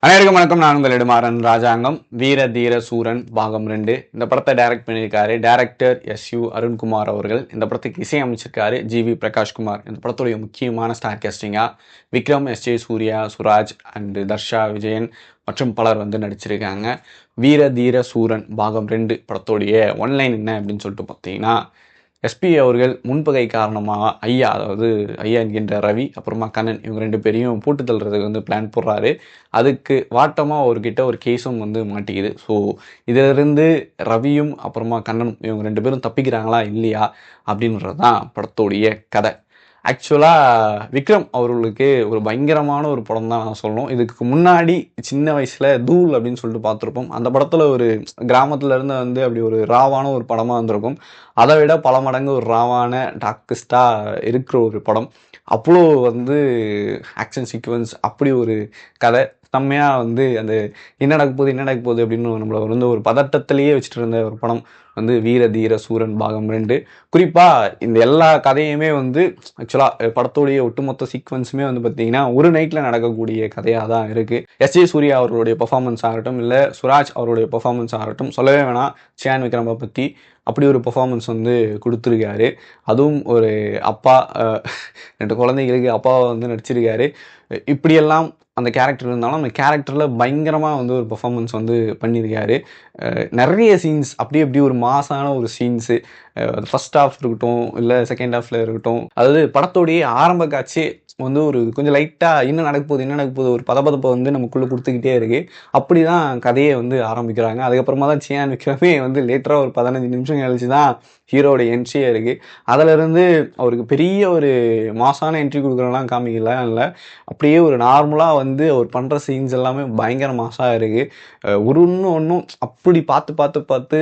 அனைவருக்கும் வணக்கம். நான் உங்கள் நெடுமாறன் ராஜாங்கம். வீர தீர சூரன் பாகம் 2 இந்த படத்தை டைரக்ட் பண்ணியிருக்காரு டைரக்டர் எஸ்.யு. அருண்குமார் அவர்கள். இந்த படத்துக்கு இசையமைச்சிருக்காரு ஜி.வி. பிரகாஷ்குமார். இந்த படத்துடைய முக்கியமான ஸ்டார் கேஸ்டிங்கா விக்ரம், எஸ்.ஜே. சூர்யா, சுராஜ் அண்ட் தர்ஷா விஜயன் மற்றும் பலர் நடிச்சிருக்காங்க. வீர தீர சூரன் பாகம் 2 படத்துடைய ஒன்லைன் என்ன அப்படின்னு சொல்லிட்டு பார்த்தீங்கன்னா, எஸ்பி அவர்கள் முன்பகை காரணமாக ஐயா, அதாவது ஐயா என்கின்ற ரவி, அப்புறமா கண்ணன், இவங்க 2 பேரையும் போட்டு தள்ளுறதுக்கு பிளான் போடுறாரு. அதுக்கு வாட்டமாக அவர்கிட்ட ஒரு கேஸும் மாட்டிக்குது. ஸோ இதிலிருந்து ரவியும் அப்புறமா கண்ணனும் இவங்க 2 பேரும் தப்பிக்கிறாங்களா இல்லையா அப்படின்றது தான் படத்தோடைய கதை. ஆக்சுவலாக விக்ரம் அவர்களுக்கு ஒரு பயங்கரமான ஒரு படம் தான் நான் சொல்லணும். இதுக்கு முன்னாடி சின்ன வயசில் தூள் அப்படின்னு சொல்லிட்டு பார்த்துருப்போம். அந்த படத்தில் ஒரு கிராமத்துல இருந்து அப்படி ஒரு ராவான ஒரு படமாக வந்திருக்கும். அதை விட பல மடங்கு ஒரு ராவான டார்க்கஸ்டாக இருக்கிற ஒரு படம். அவ்வளோ ஆக்ஷன் சீக்வன்ஸ், அப்படி ஒரு கதை செம்மையாக அந்த என்ன நடக்க போகுது அப்படின்னு நம்மளை ஒரு பதட்டத்திலேயே வச்சுட்டு இருந்த ஒரு படம் வீர தீர சூரன் பாகம் 2. குறிப்பாக இந்த எல்லா கதையுமே ஆக்சுவலாக படத்தோடைய ஒட்டுமொத்த சீக்வன்ஸுமே பார்த்தீங்கன்னா ஒரு நைட்டில் நடக்கக்கூடிய கதையாக தான் இருக்குது. எஸ்.ஜே. சூர்யா அவர்களுடைய பெர்ஃபார்மன்ஸ் ஆகட்டும், இல்லை சுராஜ் அவருடைய பெர்ஃபார்மன்ஸ் ஆகட்டும், சொல்லவே வேணாம். சியான் விக்ரமை பற்றி அப்படி ஒரு பெர்ஃபார்மன்ஸ் கொடுத்துருக்காரு. அதுவும் ஒரு அப்பா, 2 குழந்தைகளுக்கு அப்பாவை நடிச்சிருக்காரு. இப்படியெல்லாம் அந்த கேரக்டர் இருந்தாலும் அந்த கேரக்டரில் பயங்கரமாக ஒரு பெர்ஃபார்மன்ஸ் பண்ணியிருக்காரு. நிறைய சீன்ஸ் அப்படி ஒரு மாசான ஒரு சீன்ஸு, ஃபர்ஸ்ட் ஹாஃப் இருக்கட்டும், இல்லை செகண்ட் ஹாஃபில் இருக்கட்டும், அதாவது படத்தோடைய ஆரம்ப காட்சி ஒரு கொஞ்சம் லைட்டாக என்ன நடக்க போகுது ஒரு பதப்பதப்பை நமக்குள்ளே கொடுத்துக்கிட்டே இருக்குது. அப்படி தான் கதையை ஆரம்பிக்கிறாங்க. அதுக்கப்புறமா தான் சியான் விக்ரமே லேட்டராக ஒரு 15 நிமிஷம் கழிச்சு தான் ஹீரோட என்ட்ரியே இருக்குது. அதிலிருந்து அவருக்கு பெரிய ஒரு மாசான என்ட்ரி கொடுக்குறலாம் காமிக்கல, இல்லை அப்படியே ஒரு நார்மலாக அவர் பண்ணுற சீன்ஸ் எல்லாமே பயங்கர மாசாக இருக்குது. ஒன்றும் அப்படி பார்த்து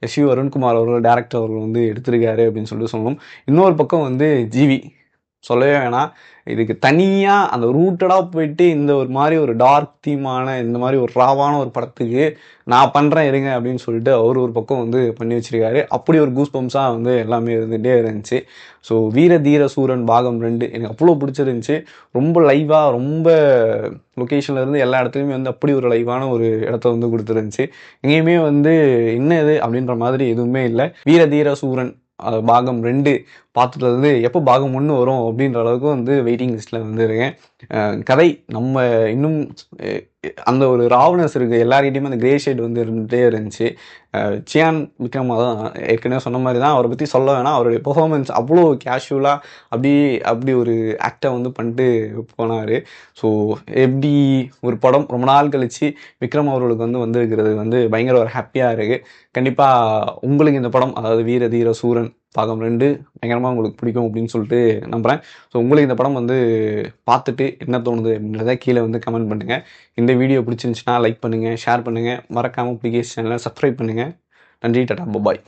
எஸ்.யு. அருண்குமார் அவர்கள் டேரக்டர் அவர்கள் எடுத்திருக்காரு அப்படின்னு சொல்லிட்டு சொல்லணும். இன்னொரு பக்கம் ஜிவி சொல்லவே வேணாம். இதுக்கு தனியாக அந்த ரூட்டடாக போயிட்டு இந்த ஒரு மாதிரி ஒரு டார்க் தீமான இந்த மாதிரி ஒரு ராவான ஒரு படத்துக்கு நான் பண்ணுறேன் இருங்க அப்படின்னு சொல்லிட்டு அவர் ஒரு பக்கம் பண்ணி வச்சிருக்காரு. அப்படி ஒரு கூஸ் பம்ஸாக எல்லாமே இருந்துகிட்டே இருந்துச்சு. ஸோ வீர தீர சூரன் பாகம் 2 எனக்கு அவ்வளோ பிடிச்சிருந்துச்சு. ரொம்ப லைவாக, ரொம்ப லொக்கேஷன்லேருந்து எல்லா இடத்துலையுமே அப்படி ஒரு லைவான ஒரு இடத்த கொடுத்துருந்துச்சு. எங்கேயுமே என்ன இது அப்படின்ற மாதிரி எதுவுமே இல்லை. வீர தீர சூரன் பாகம் 2 பார்த்துட்டு எப்போ பாகம் 1 வரும் அப்படின்ற அளவுக்கு வெயிட்டிங் லிஸ்ட்டில் இருக்கேன். கதை நம்ம இன்னும் அந்த ஒரு ராவ்னஸ் இருக்குது எல்லார்கிட்டையுமே. அந்த கிரே ஷேட் இருந்துகிட்டே இருந்துச்சு. சியான் விக்ரம் தான் ஏற்கனவே சொன்ன மாதிரி தான், அவரை பற்றி சொல்ல வேணாம். அவருடைய பெர்ஃபார்மன்ஸ் அவ்வளோ கேஷுவலாக அப்படி ஒரு ஆக்டை பண்ணிட்டு போனார். ஸோ எப்படி ஒரு படம் ரொம்ப நாள் கழித்து விக்ரம் அவர்களுக்கு வந்திருக்கிறது பயங்கர ஒரு ஹாப்பியாக இருக்குது. கண்டிப்பாக உங்களுக்கு இந்த படம், அதாவது வீர தீர சூரன் பாகம் 2 பயங்கரமாக உங்களுக்கு பிடிக்கும் அப்படின்னு சொல்லிட்டு நம்புகிறேன். ஸோ உங்களுக்கு இந்த படம் பார்த்துட்டு என்ன தோணுது அப்படின்றத கீழே கமெண்ட் பண்ணுங்கள். இந்த வீடியோ பிடிச்சிருந்துச்சுன்னா லைக் பண்ணுங்கள், ஷேர் பண்ணுங்கள், மறக்காமல் பிளிகேஸ் சேனலை சப்ஸ்கிரைப் பண்ணுங்கள். நன்றி, டாடா, பாய்.